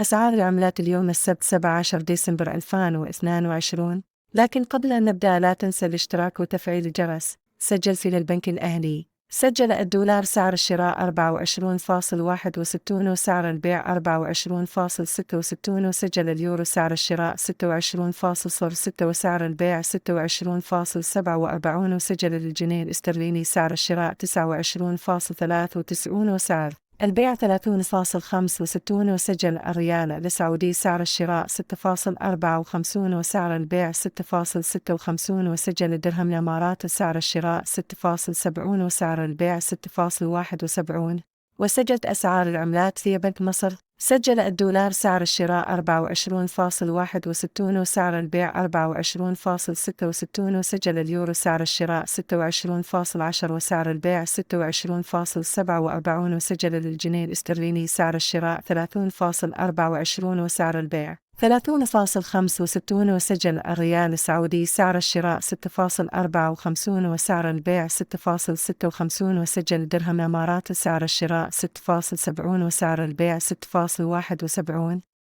أسعار العملات اليوم السبت 17 ديسمبر 2022. لكن قبل أن نبدأ لا تنسى الاشتراك وتفعيل الجرس. سجل في البنك الأهلي. سجل الدولار سعر الشراء 24.61 وسعر البيع 24.66. وسجل اليورو سعر الشراء 26.06 وسعر البيع 26.47. وسجل الجنيه الاسترليني سعر الشراء 29.93 وسعر البيع 30.65. وسجل الريال السعودي سعر الشراء 6.54 وسعر البيع 6.56. وسجل الدرهم الإماراتي سعر الشراء 6.70 وسعر البيع 6.71. وسجلت أسعار العملات في بنك مصر. سجل الدولار سعر الشراء 24.61 وسعر البيع 24.66. وسجل اليورو سعر الشراء 26.10 وسعر البيع 26.47. وسجل الجنيه الاسترليني سعر الشراء 30.24 وسعر البيع 30.65. وسجل الريال السعودي سعر الشراء 6.54 وسعر البيع 6.56. وسجل الدرهم الإماراتي سعر الشراء 6.70 وسعر البيع 6.71.